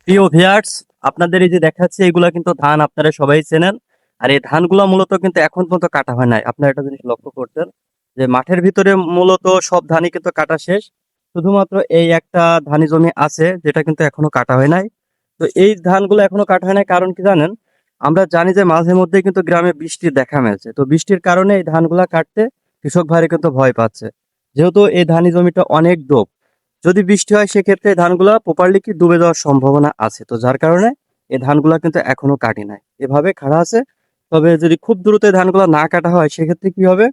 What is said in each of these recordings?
প্রিয় ভিউয়ার্স, আপনাদের এই যে দেখাচ্ছে এগুলা কিন্তু ধান, আপনারা সবাই চেনেন। আর এই ধানগুলা মূলত কিন্তু এখন পর্যন্ত কাটা হয় নাই। আপনারা একটা জিনিস লক্ষ্য করতেন যে মাঠের ভিতরে মূলত সব ধানই কিন্তু কাটা শেষ। শুধুমাত্র এই একটা ধানি জমি আছে যেটা কিন্তু এখনো কাটা হয় নাই। তো এই ধানগুলো এখনো কাটা হয় নাই, কারণ কি জানেন? আমরা জানি যে মাঝে মধ্যে কিন্তু গ্রামে বৃষ্টির দেখা মিলছে, তো বৃষ্টির কারণে এই ধানগুলা কাটতে কৃষক ভাইরা কিন্তু ভয় পাচ্ছে। যেহেতু এই ধানি জমিটা অনেক ডোব, যদি বৃষ্টি হয় সেক্ষেত্রে এই ধানগুলা প্রপারলি কি ডুবে যাওয়ার সম্ভাবনা আছে, তো যার কারণে এই ধানগুলা কিন্তু এখনো কাটি নাই, এভাবে খাড়া আছে। তবে যদি খুব দ্রুত এই ধানগুলা না কাটা হয় সেক্ষেত্রে কি হবে,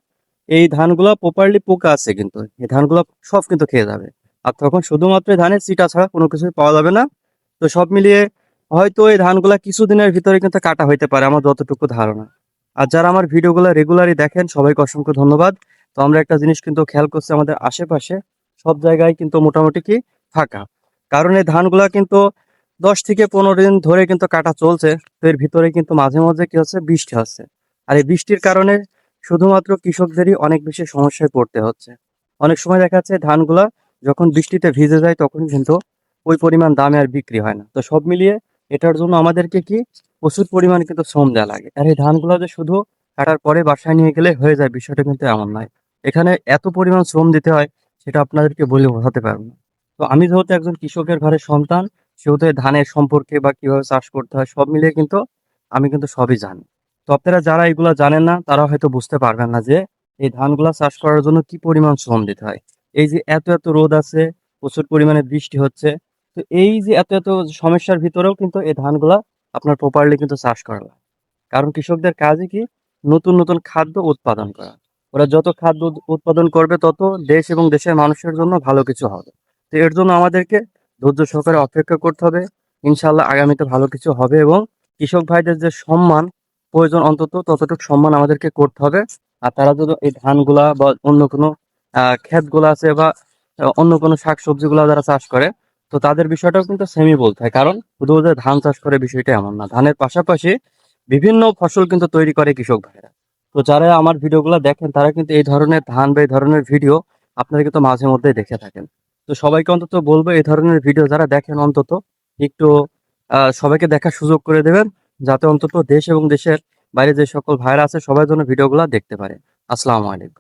এই ধানগুলা প্রপারলি পোকা আছে কিন্তু এই ধানগুলা সব কিন্তু খেয়ে যাবে। আর তখন শুধুমাত্র এই ধানের চিটা ছাড়া কোনো কিছু পাওয়া যাবে না। তো সব মিলিয়ে হয়তো এই ধানগুলা কিছুদিনের ভিতরে কিন্তু কাটা হইতে পারে, আমার যতটুকু ধারণা। আর যারা আমার ভিডিওগুলো রেগুলারই দেখেন সবাইকে অসংখ্য ধন্যবাদ। তো আমরা একটা জিনিস কিন্তু খেয়াল করছি, আমাদের আশেপাশে সব জায়গায় কিন্তু মোটামুটি কি ফাঁকা, কারণ এই ধানগুলা কিন্তু 10 থেকে 15 দিন ধরে কিন্তু কাটা চলছে। তো এর ভিতরে কিন্তু মাঝে মাঝে কি হচ্ছে, বৃষ্টি হচ্ছে। আর এই বৃষ্টির কারণে শুধুমাত্র কৃষকদেরই অনেক বেশি সমস্যায় পড়তে হচ্ছে। অনেক সময় দেখা যাচ্ছে ধানগুলা যখন বৃষ্টিতে ভিজে যায় তখন কিন্তু ওই পরিমাণ দামে আর বিক্রি হয় না। তো সব মিলিয়ে এটার জন্য আমাদেরকে কি প্রচুর পরিমাণে কিন্তু শ্রম দেওয়া লাগে। আর এই ধানগুলো যে শুধু কাটার পরে বাসায় নিয়ে গেলে হয়ে যায়, বিষয়টা কিন্তু এমন নয়। এখানে এত পরিমাণ শ্রম দিতে হয়, সেটা আপনাদেরকে বলে বোঝাতে পারবো না। তো আমি যেহেতু একজন কৃষকের ঘরের সন্তান, সেহেতু এই ধানের সম্পর্কে বা কিভাবে চাষ করতে হয় সব মিলিয়ে কিন্তু আমি কিন্তু সবই জানি। তো আপনারা যারা এগুলা জানেন না তারা হয়তো বুঝতে পারবেন না যে এই ধানগুলা চাষ করার জন্য কি পরিমাণ শ্রম দিতে হয়। এই যে এত এত রোদ আছে, প্রচুর পরিমাণে বৃষ্টি হচ্ছে, তো এই যে এত এত সমস্যার ভিতরেও কিন্তু এই ধানগুলা আপনার প্রপারলি কিন্তু চাষ করা লাগে। কারণ কৃষকদের কাজই কি, নতুন নতুন খাদ্য উৎপাদন করা। ওরা যত খাদ্য উৎপাদন করবে তত দেশ এবং দেশের মানুষের জন্য ভালো কিছু হবে। তো এর জন্য আমাদেরকে ধৈর্য সহকারে অপেক্ষা করতে হবে। ইনশাল্লাহ আগামীতে ভালো কিছু হবে, এবং কৃষক ভাইদের যে সম্মান প্রয়োজন অন্তত ততটুকু সম্মান আমাদেরকে করতে হবে। আর তারা যদি এই ধানগুলা বা অন্য কোনো ক্ষেতগুলো আছে বা অন্য কোনো শাক সবজিগুলো যারা চাষ করে, তো তাদের বিষয়টাও কিন্তু সেমই বলতে হয়। কারণ শুধু যে ধান চাষ করে বিষয়টা এমন না, ধানের পাশাপাশি বিভিন্ন ফসল কিন্তু তৈরি করে কৃষক ভাইরা। তো যারা আমার ভিডিওগুলো দেখেন তারা কিন্তু এই ধরনের ধান বা এই ধরনের ভিডিও আপনারা কিন্তু মাঝে মধ্যে দেখে থাকেন। তো সবাইকে অন্তত বলবো এই ধরনের ভিডিও যারা দেখেন অন্তত একটু সবাইকে দেখার সুযোগ করে দেবেন, যাতে অন্তত দেশ এবং দেশের বাইরে যে সকল ভাইরা আছে সবাই যেন ভিডিওগুলো দেখতে পারে। আসসালামু আলাইকুম।